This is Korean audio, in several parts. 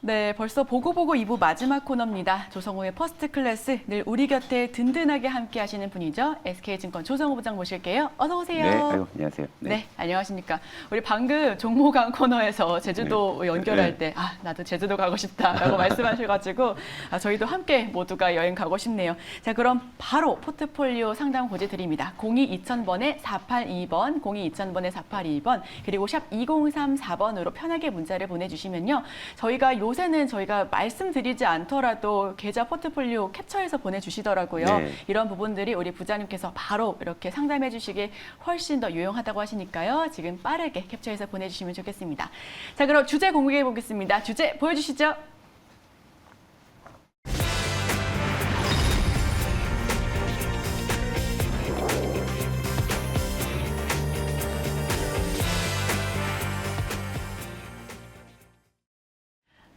네, 벌써 보고보고 2부 마지막 코너입니다. 조성호의 퍼스트 클래스, 늘 우리 곁에 든든하게 함께 하시는 분이죠. SK증권 조성호 부장 모실게요. 어서 오세요. 네, 아유, 안녕하세요. 네, 안녕하십니까. 우리 방금 종모강 코너에서 제주도 연결할 때, 나도 제주도 가고 싶다라고 말씀하셔가지고, 저희도 함께 모두가 여행 가고 싶네요. 자, 그럼 바로 포트폴리오 상담 고지 드립니다. 02-2000번에 482번, 02-2000번에 482번, 그리고 샵 2034번으로 편하게 문자를 보내주시면요. 요새는 저희가 말씀드리지 않더라도 계좌 포트폴리오 캡처해서 보내주시더라고요. 네. 이런 부분들이 우리 부자님께서 바로 이렇게 상담해 주시기 훨씬 더 유용하다고 하시니까요. 지금 빠르게 캡처해서 보내주시면 좋겠습니다. 자, 그럼 주제 공개해 보겠습니다. 주제 보여주시죠.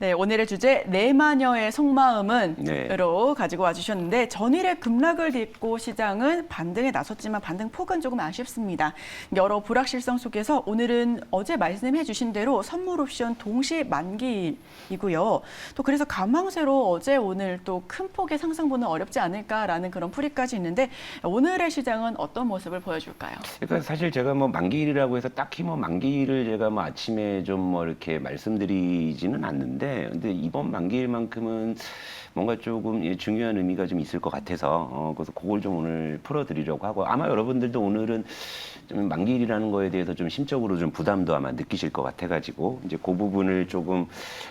네, 오늘의 주제 내 마녀의 속마음은 으로 가지고 와주셨는데 전일의 급락을 딛고 시장은 반등에 나섰지만 반등 폭은 조금 아쉽습니다. 여러 불확실성 속에서 오늘은 어제 말씀해 주신 대로 선물 옵션 동시 만기이고요. 또 그래서 가망세로 어제 오늘 또 큰 폭의 상승분은 어렵지 않을까라는 그런 풀이까지 있는데 오늘의 시장은 어떤 모습을 보여줄까요? 그러니까 사실 제가 뭐 만기일이라고 해서 딱히 뭐 만기일을 제가 뭐 아침에 좀 뭐 이렇게 말씀드리지는 않는데 근데 이번 만기일만큼은 뭔가 조금 중요한 의미가 좀 있을 것 같아서 그래서 그걸 좀 오늘 풀어드리려고 하고 아마 여러분들도 오늘은 좀 만기일이라는 거에 대해서 좀 심적으로 좀 부담도 아마 느끼실 것 같아가지고 이제 그 부분을 조금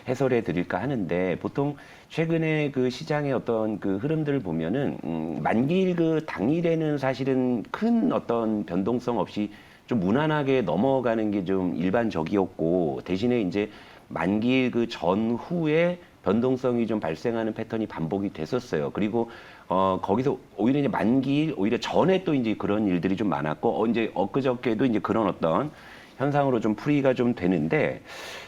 해설해 드릴까 하는데 보통 최근에 그 시장의 어떤 그 흐름들을 보면은 만기일 그 당일에는 사실은 큰 어떤 변동성 없이 좀 무난하게 넘어가는 게 좀 일반적이었고 대신에 이제 만기일 그 전후에 변동성이 좀 발생하는 패턴이 반복이 됐었어요. 그리고 거기서 오히려 이제 만기일 오히려 전에 또 이제 그런 일들이 좀 많았고 이제 엊그저께도 이제 그런 어떤 현상으로 좀 풀이가 좀 되는데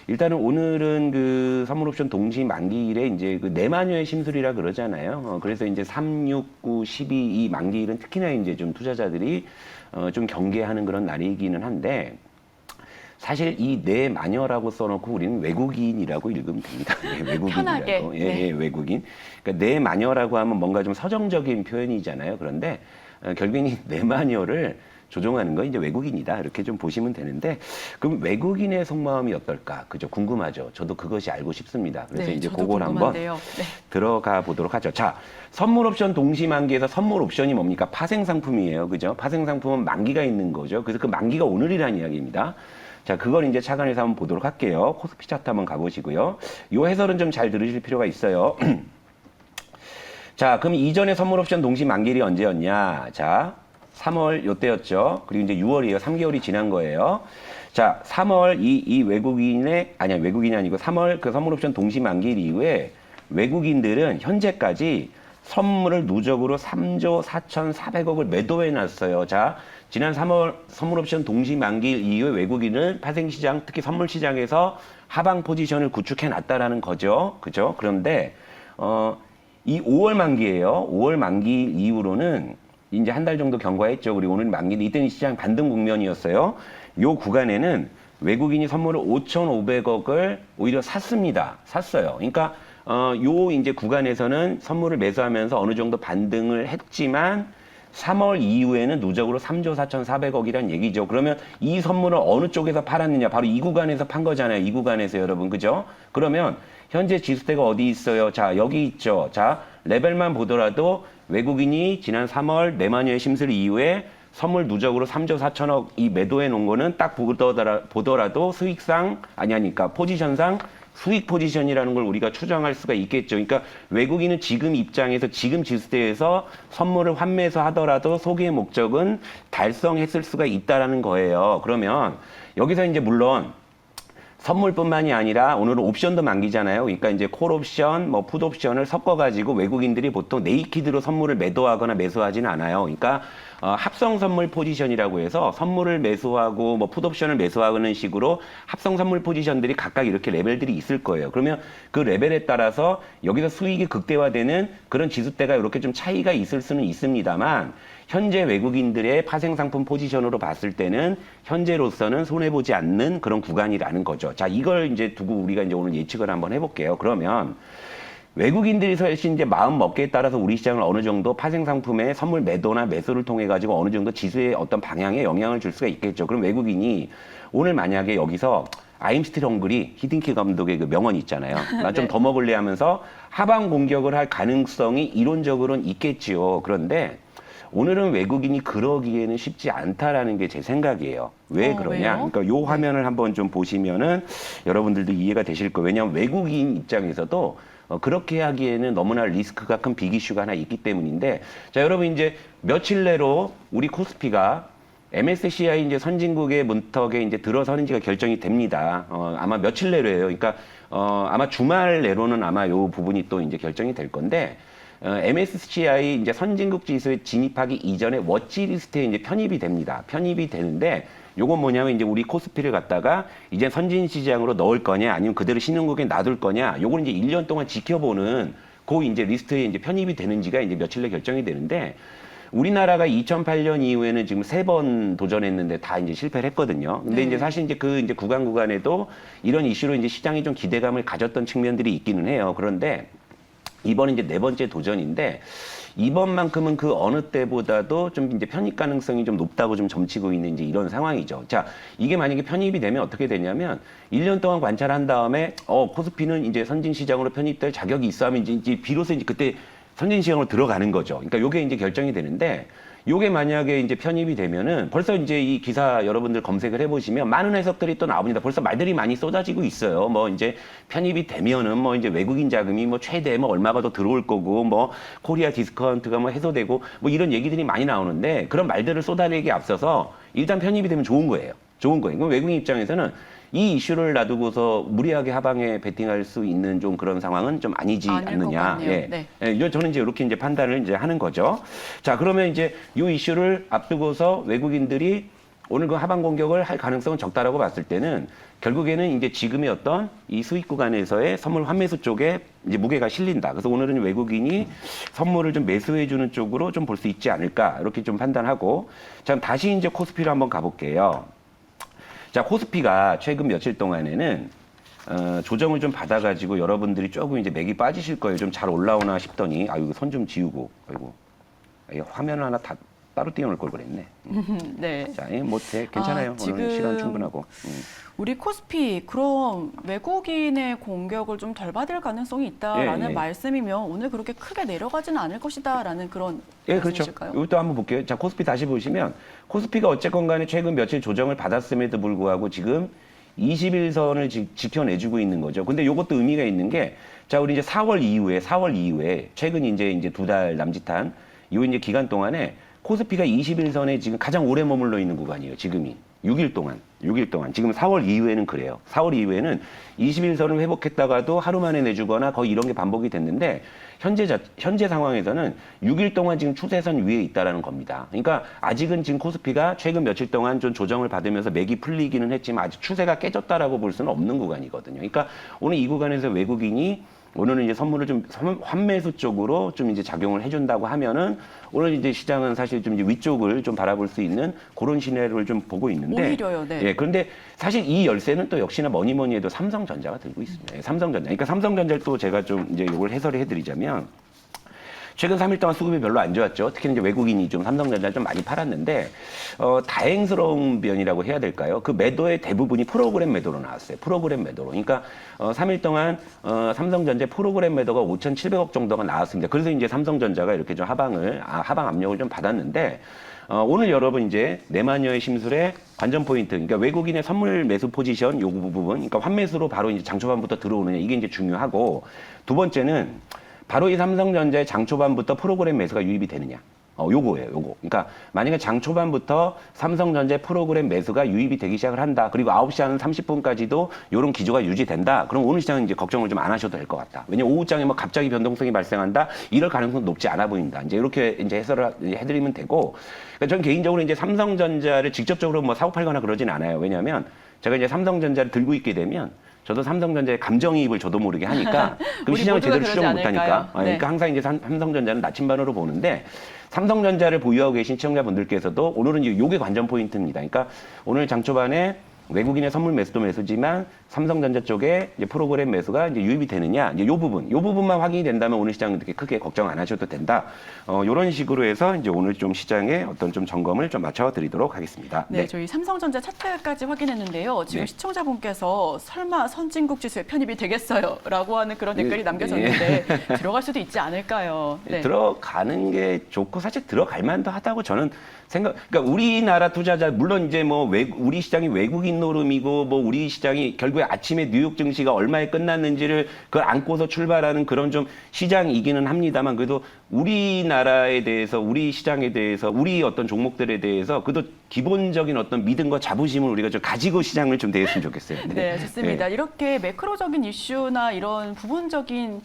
일단은 오늘은 그 선물옵션 동시 만기일에 이제 그 내마녀의 심술이라 그러잖아요. 그래서 이제 3, 6, 9, 12 이 만기일은 특히나 이제 좀 투자자들이 좀 경계하는 그런 날이기는 한데 사실 이 내 마녀라고 써놓고 우리는 외국인이라고 읽으면 됩니다. 네, 외국인이라고. 예, 외국인. 그러니까 내 마녀라고 하면 뭔가 좀 서정적인 표현이잖아요. 그런데 결국엔 이 내 마녀를 조종하는 건 이제 외국인이다. 이렇게 좀 보시면 되는데 그럼 외국인의 속마음이 어떨까? 그죠? 궁금하죠. 저도 그것이 알고 싶습니다. 그래서 이제 그걸 한번 들어가 보도록 하죠. 자, 선물 옵션 동시 만기에서 선물 옵션이 뭡니까? 파생 상품이에요. 그죠? 파생 상품은 만기가 있는 거죠. 그래서 그 만기가 오늘이라는 이야기입니다. 자, 그걸 이제 착안해서 한번 보도록 할게요. 코스피 차트 한번 가보시고요. 요 해설은 좀 잘 들으실 필요가 있어요. 자, 그럼 이전에 선물 옵션 동시 만기일이 언제였냐? 자, 3월 요때였죠. 그리고 이제 6월이에요. 3개월이 지난 거예요. 자, 3월 이 외국인이 아니고 3월 그 선물 옵션 동시 만기일 이후에 외국인들은 현재까지 선물을 누적으로 3조 4,400억을 매도해 놨어요. 자, 지난 3월 선물옵션 동시 만기일 이후에 외국인은 파생시장, 특히 선물시장에서 하방 포지션을 구축해 놨다라는 거죠. 그죠? 그런데, 이 5월 만기예요. 5월 만기 이후로는 이제 한 달 정도 경과했죠. 그리고 오늘 만기인데 이때는 시장 반등 국면이었어요. 요 구간에는 외국인이 선물을 5,500억을 오히려 샀습니다. 샀어요. 그러니까, 요 이제 구간에서는 선물을 매수하면서 어느 정도 반등을 했지만 3월 이후에는 누적으로 3조 4,400억이란 얘기죠. 그러면 이 선물을 어느 쪽에서 팔았느냐? 바로 이 구간에서 판 거잖아요. 이 구간에서 여러분. 그죠? 그러면 현재 지수대가 어디 있어요? 자, 여기 있죠. 자, 레벨만 보더라도 외국인이 지난 3월 내마녀의 심술 이후에 선물 누적으로 3조 4천억 이 매도해 놓은 거는 딱 보더라도 수익상, 그러니까 포지션상 수익 포지션이라는 걸 우리가 추정할 수가 있겠죠. 그러니까 외국인은 지금 입장에서 지금 지수대에서 선물을 환매해서 하더라도 소기의 목적은 달성했을 수가 있다라는 거예요. 그러면 여기서 이제 물론 선물뿐만이 아니라 오늘은 옵션도 만기잖아요. 그러니까 이제 콜 옵션, 뭐 풋 옵션을 섞어가지고 외국인들이 보통 네이키드로 선물을 매도하거나 매수하지는 않아요. 그러니까 합성 선물 포지션이라고 해서 선물을 매수하고 뭐 풋옵션을 매수하는 식으로 합성 선물 포지션들이 각각 이렇게 레벨들이 있을 거예요. 그러면 그 레벨에 따라서 여기서 수익이 극대화되는 그런 지수대가 이렇게 좀 차이가 있을 수는 있습니다만 현재 외국인들의 파생상품 포지션으로 봤을 때는 현재로서는 손해보지 않는 그런 구간이라는 거죠. 자, 이걸 이제 두고 우리가 이제 오늘 예측을 한번 해볼게요. 그러면 외국인들이 사실 이제 마음 먹기에 따라서 우리 시장을 어느 정도 파생 상품의 선물 매도나 매수를 통해 가지고 어느 정도 지수의 어떤 방향에 영향을 줄 수가 있겠죠. 그럼 외국인이 오늘 만약에 여기서 I'm still hungry, 히딩키 감독의 그 명언이 있잖아요. 나 좀 더 먹을래 하면서 하방 공격을 할 가능성이 이론적으로는 있겠지요. 그런데 오늘은 외국인이 그러기에는 쉽지 않다라는 게 제 생각이에요. 왜 그러냐? 왜요? 그러니까 요 화면을 한번 좀 보시면은 여러분들도 이해가 되실 거예요. 왜냐하면 외국인 입장에서도 그렇게 하기에는 너무나 리스크가 큰 빅이슈가 하나 있기 때문인데, 자, 여러분 이제 며칠 내로 우리 코스피가 MSCI 이제 선진국의 문턱에 이제 들어서는 지가 결정이 됩니다. 아마 며칠 내로예요. 그러니까 아마 주말 내로는 아마 요 부분이 또 이제 결정이 될 건데, MSCI 이제 선진국 지수에 진입하기 이전에 워치 리스트에 이제 편입이 됩니다. 편입이 되는데, 요건 뭐냐면 이제 우리 코스피를 갖다가 이제 선진 시장으로 넣을 거냐 아니면 그대로 신흥국에 놔둘 거냐, 요건 이제 1년 동안 지켜보는 그 이제 리스트에 이제 편입이 되는지가 이제 며칠 내 결정이 되는데, 우리나라가 2008년 이후에는 지금 3번 도전했는데 다 이제 실패를 했거든요. 근데 이제 사실 이제 그 이제 구간에도 이런 이슈로 이제 시장이 좀 기대감을 가졌던 측면들이 있기는 해요. 그런데 이번은 이제 4번째 도전인데, 이번만큼은 그 어느 때보다도 좀 이제 편입 가능성이 좀 높다고 좀 점치고 있는 이제 이런 상황이죠. 자, 이게 만약에 편입이 되면 어떻게 되냐면 1년 동안 관찰한 다음에 코스피는 이제 선진 시장으로 편입될 자격이 있어 하면 이제 비로소 이제 그때 선진 시장으로 들어가는 거죠. 그러니까 요게 이제 결정이 되는데, 요게 만약에 이제 편입이 되면은 벌써 이제 이 기사 여러분들 검색을 해보시면 많은 해석들이 또 나옵니다. 벌써 말들이 많이 쏟아지고 있어요. 뭐 이제 편입이 되면은 뭐 이제 외국인 자금이 뭐 최대 뭐 얼마가 더 들어올 거고, 뭐 코리아 디스카운트가 뭐 해소되고 뭐 이런 얘기들이 많이 나오는데, 그런 말들을 쏟아내기에 앞서서 일단 편입이 되면 좋은 거예요. 좋은 거예요. 그럼 외국인 입장에서는 이 이슈를 놔두고서 무리하게 하방에 베팅할 수 있는 좀 그런 상황은 좀 아니지 않느냐. 예. 네. 예, 저는 이제 이렇게 이제 판단을 이제 하는 거죠. 자, 그러면 이제 이 이슈를 앞두고서 외국인들이 오늘 그 하방 공격을 할 가능성은 적다라고 봤을 때는 결국에는 이제 지금의 어떤 이 수익 구간에서의 선물 환매수 쪽에 이제 무게가 실린다. 그래서 오늘은 외국인이 선물을 좀 매수해주는 쪽으로 좀 볼 수 있지 않을까, 이렇게 좀 판단하고, 자, 다시 이제 코스피로 한번 가볼게요. 자, 코스피가 최근 며칠 동안에는 조정을 좀 받아가지고 여러분들이 조금 이제 맥이 빠지실 거예요. 좀 잘 올라오나 싶더니, 이거 손 좀 지우고, 아이고, 화면을 하나 다 따로 띄워놓을 걸 그랬네. 네. 자, 못해. 괜찮아요. 지금 오늘 시간 충분하고. 우리 코스피 그럼 외국인의 공격을 좀 덜 받을 가능성이 있다라는 예. 말씀이면 오늘 그렇게 크게 내려가지는 않을 것이다라는 그런 예, 그렇죠. 말씀이실까요? 이것도 한번 볼게요. 자, 코스피 다시 보시면 코스피가 어쨌건 간에 최근 며칠 조정을 받았음에도 불구하고 지금 21선을 지켜내주고 있는 거죠. 근데 이것도 의미가 있는 게, 자, 우리 이제 4월 이후에 최근 이제 2달 남짓한 요 이제 기간 동안에 코스피가 21선에 지금 가장 오래 머물러 있는 구간이에요. 지금이 6일 동안. 지금 4월 이후에는 그래요. 4월 이후에는 21선을 회복했다가도 하루 만에 내주거나 거의 이런 게 반복이 됐는데, 현재 상황에서는 6일 동안 지금 추세선 위에 있다라는 겁니다. 그러니까 아직은 지금 코스피가 최근 며칠 동안 좀 조정을 받으면서 맥이 풀리기는 했지만 아직 추세가 깨졌다라고 볼 수는 없는 구간이거든요. 그러니까 오늘 이 구간에서 외국인이 오늘은 이제 선물을 좀 환매수 쪽으로 좀 이제 작용을 해준다고 하면은 오늘 이제 시장은 사실 좀 이제 위쪽을 좀 바라볼 수 있는 그런 시나리오를 좀 보고 있는데, 오히려요, 네. 예, 그런데 사실 이 열쇠는 또 역시나 뭐니 해도 삼성전자가 들고 있습니다. 삼성전자. 그러니까 삼성전자를 또 제가 좀 이제 이걸 해설을 해드리자면, 최근 3일 동안 수급이 별로 안 좋았죠. 특히 이제 외국인이 좀 삼성전자를 좀 많이 팔았는데, 다행스러운 변이라고 해야 될까요? 그 매도의 대부분이 프로그램 매도로 나왔어요. 프로그램 매도로. 그러니까 3일 동안 삼성전자 프로그램 매도가 5,700억 정도가 나왔습니다. 그래서 이제 삼성전자가 이렇게 좀 하방 압력을 좀 받았는데, 오늘 여러분 이제 내마녀의 심술의 관전 포인트, 그러니까 외국인의 선물 매수 포지션 요 부분, 그러니까 환매수로 바로 이제 장초반부터 들어오느냐, 이게 이제 중요하고, 두 번째는 바로 이 삼성전자의 장초반부터 프로그램 매수가 유입이 되느냐. 요거예요, 요거. 그러니까 만약에 장 초반부터 삼성전자 프로그램 매수가 유입이 되기 시작을 한다. 그리고 9시 한 30분까지도 이런 기조가 유지된다. 그럼 오늘 시장은 이제 걱정을 좀 안 하셔도 될 것 같다. 왜냐면 오후장에 뭐 갑자기 변동성이 발생한다. 이럴 가능성은 높지 않아 보인다. 이제 이렇게 이제 해설을 해드리면 되고. 그러니까 저는 개인적으로 이제 삼성전자를 직접적으로 뭐 사고 팔거나 그러진 않아요. 왜냐하면 제가 이제 삼성전자를 들고 있게 되면 저도 삼성전자에 감정이입을 저도 모르게 하니까 그럼 우리 시장을 모두가 제대로 추적 그러지 못하니까 않을까요? 네. 그러니까 항상 이제 삼성전자는 나침반으로 보는데 삼성전자를 보유하고 계신 시청자분들께서도 오늘은 이제 요게 관전 포인트입니다. 그러니까 오늘 장 초반에 외국인의 선물 매수도 매수지만 삼성전자 쪽에 이제 프로그램 매수가 이제 유입이 되느냐, 이제 요 부분만 확인이 된다면 오늘 시장 이렇게 크게 걱정 안 하셔도 된다. 이런 식으로 해서 이제 오늘 좀 시장에 어떤 좀 점검을 좀 맞춰드리도록 하겠습니다. 네, 저희 삼성전자 차트까지 확인했는데요. 지금 시청자분께서 설마 선진국 지수에 편입이 되겠어요?라고 하는 그런 댓글이 남겨졌는데 들어갈 수도 있지 않을까요? 네. 들어가는 게 좋고 사실 들어갈 만도 하다고 저는 그러니까 우리나라 투자자 물론 이제 뭐 우리 시장이 외국인 노름이고 뭐 우리 시장이 결국에 아침에 뉴욕 증시가 얼마에 끝났는지를 그걸 안고서 출발하는 그런 좀 시장이기는 합니다만 그래도 우리나라에 대해서 우리 시장에 대해서 우리 어떤 종목들에 대해서 그래도 기본적인 어떤 믿음과 자부심을 우리가 좀 가지고 시장을 좀 대했으면 좋겠어요. 네, 좋습니다. 이렇게 매크로적인 이슈나 이런 부분적인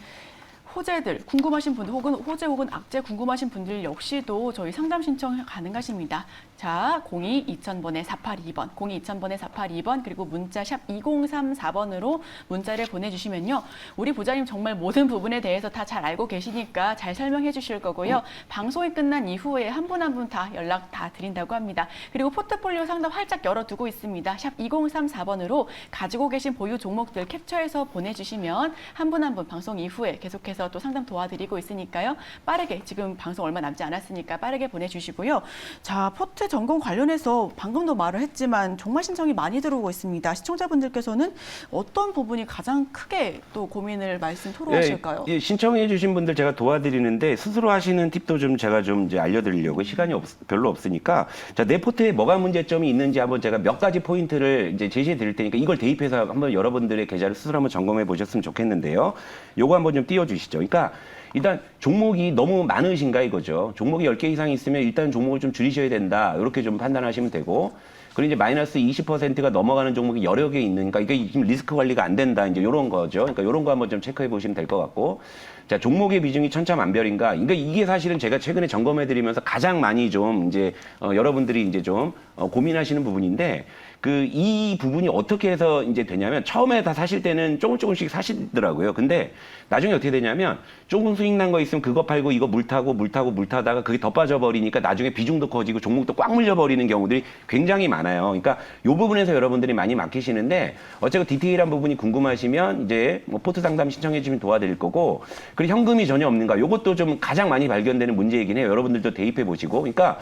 호재들 궁금하신 분들 혹은 호재 혹은 악재 궁금하신 분들 역시도 저희 상담 신청 가능하십니다. 자, 02-2000번에 482번, 02-2000번에 482번 그리고 문자 샵 2034번으로 문자를 보내주시면요. 우리 부장님 정말 모든 부분에 대해서 다 잘 알고 계시니까 잘 설명해 주실 거고요. 방송이 끝난 이후에 한 분 한 분 다 연락 다 드린다고 합니다. 그리고 포트폴리오 상담 활짝 열어두고 있습니다. 샵 2034번으로 가지고 계신 보유 종목들 캡처해서 보내주시면 한 분 한 분 방송 이후에 계속해서 또 상담 도와드리고 있으니까요. 빠르게 지금 방송 얼마 남지 않았으니까 빠르게 보내주시고요. 자, 포트 점검 관련해서 방금도 말을 했지만 정말 신청이 많이 들어오고 있습니다. 시청자분들께서는 어떤 부분이 가장 크게 또 고민을 말씀 토로하실까요? 예, 신청해 주신 분들 제가 도와드리는데 스스로 하시는 팁도 좀 제가 좀 이제 알려드리려고 시간이 별로 없으니까 자, 내 포트에 뭐가 문제점이 있는지 한번 제가 몇 가지 포인트를 이제 제시해 드릴 테니까 이걸 대입해서 한번 여러분들의 계좌를 스스로 한번 점검해 보셨으면 좋겠는데요. 요거 한번 좀 띄워주시죠. 그러니까 일단 종목이 너무 많으신가 이거죠. 종목이 10개 이상 있으면 일단 종목을 좀 줄이셔야 된다. 이렇게 좀 판단하시면 되고. 그리고 이제 마이너스 20%가 넘어가는 종목이 여러 개 있는가. 이게 지금 리스크 관리가 안 된다. 이제 요런 거죠. 그러니까 요런 거 한번 좀 체크해 보시면 될 것 같고. 자, 종목의 비중이 천차만별인가. 그러니까 이게 사실은 제가 최근에 점검해 드리면서 가장 많이 좀 이제 여러분들이 이제 좀 고민하시는 부분인데 이 부분이 어떻게 해서 이제 되냐면 처음에 다 사실 때는 조금씩 사시더라고요. 근데 나중에 어떻게 되냐면 조금 수익 난 거 있으면 그거 팔고 이거 물 타다가 그게 더 빠져버리니까 나중에 비중도 커지고 종목도 꽉 물려버리는 경우들이 굉장히 많아요. 그러니까 이 부분에서 여러분들이 많이 막히시는데 어쨌든 디테일한 부분이 궁금하시면 이제 뭐 포트 상담 신청해 주시면 도와드릴 거고 그리고 현금이 전혀 없는가 요것도 좀 가장 많이 발견되는 문제이긴 해요. 여러분들도 대입해 보시고 그러니까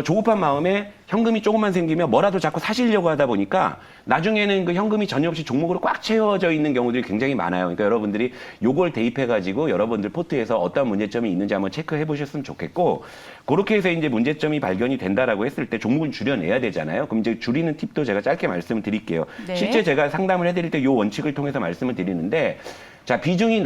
조급한 마음에 현금이 조금만 생기면 뭐라도 자꾸 사시려고 하다 보니까 나중에는 그 현금이 전혀 없이 종목으로 꽉 채워져 있는 경우들이 굉장히 많아요. 그러니까 여러분들이 요걸 대입해가지고 여러분들 포트에서 어떤 문제점이 있는지 한번 체크해 보셨으면 좋겠고 그렇게 해서 이제 문제점이 발견이 된다라고 했을 때 종목을 줄여내야 되잖아요. 그럼 이제 줄이는 팁도 제가 짧게 말씀을 드릴게요. 네. 실제 제가 상담을 해드릴 때 요 원칙을 통해서 말씀을 드리는데 자, 비중이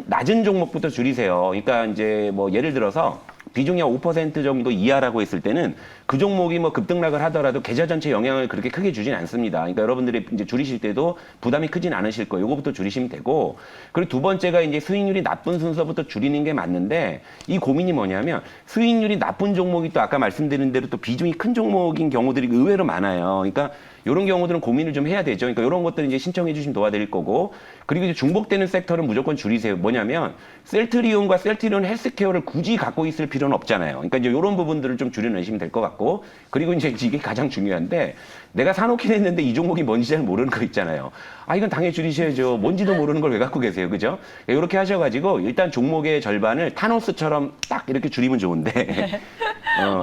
낮은 종목부터 줄이세요. 그러니까 이제 뭐 예를 들어서 비중이 5% 정도 이하라고 했을 때는 그 종목이 뭐 급등락을 하더라도 계좌 전체 영향을 그렇게 크게 주진 않습니다. 그러니까 여러분들이 이제 줄이실 때도 부담이 크진 않으실 거예요. 요거부터 줄이시면 되고. 그리고 두 번째가 이제 수익률이 나쁜 순서부터 줄이는 게 맞는데 이 고민이 뭐냐면 수익률이 나쁜 종목이 또 아까 말씀드린 대로 또 비중이 큰 종목인 경우들이 의외로 많아요. 그러니까 이런 경우들은 고민을 좀 해야 되죠. 그러니까 이런 것들은 이제 신청해 주시면 도와드릴 거고. 그리고 이제 중복되는 섹터는 무조건 줄이세요. 뭐냐면 셀트리온과 셀트리온 헬스케어를 굳이 갖고 있을 필요는 없잖아요. 그러니까 이제 이런 부분들을 좀 줄여내시면 될 것 같고. 그리고 이제 이게 가장 중요한데 내가 사놓긴 했는데 이 종목이 뭔지 잘 모르는 거 있잖아요. 아, 이건 당연히 줄이셔야죠. 뭔지도 모르는 걸 왜 갖고 계세요. 그죠? 이렇게 하셔가지고 일단 종목의 절반을 타노스처럼 딱 이렇게 줄이면 좋은데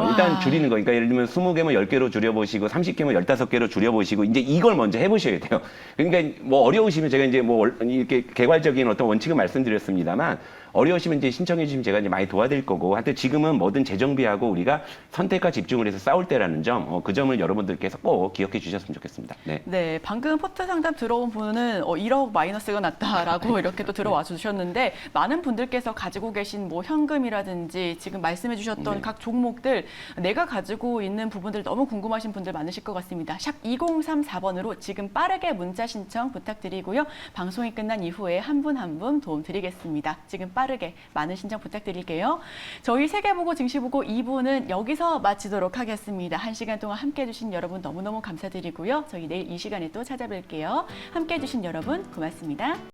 일단 줄이는 거. 그러니까 예를 들면 20개면 10개로 줄여보시고 30개면 15개로 줄여보시고 이제 이걸 먼저 해보셔야 돼요. 그러니까 뭐 어려우시면 제가 이제 뭐 이렇게 개괄적인 어떤 원칙을 말씀드렸습니다만 어려우시면 이제 신청해 주시면 제가 이제 많이 도와드릴 거고, 하여튼 지금은 뭐든 재정비하고 우리가 선택과 집중을 해서 싸울 때라는 점, 그 점을 여러분들께서 꼭 기억해 주셨으면 좋겠습니다. 네. 네, 방금 포트 상담 들어온 분은 1억 마이너스가 났다라고 이렇게 또 들어와 주셨는데 많은 분들께서 가지고 계신 뭐 현금이라든지 지금 말씀해 주셨던 네. 각 종목들 내가 가지고 있는 부분들 너무 궁금하신 분들 많으실 것 같습니다. 샵 2034번으로 지금 빠르게 문자 신청 부탁드리고요. 방송이 끝난 이후에 한 분 한 분 도움 드리겠습니다. 지금 빠르게 많은 신청 부탁드릴게요. 저희 세계보고 증시보고 2부는 여기서 마치도록 하겠습니다. 1시간 동안 함께해 주신 여러분 너무너무 감사드리고요. 저희 내일 이 시간에 또 찾아뵐게요. 함께해 주신 여러분 고맙습니다.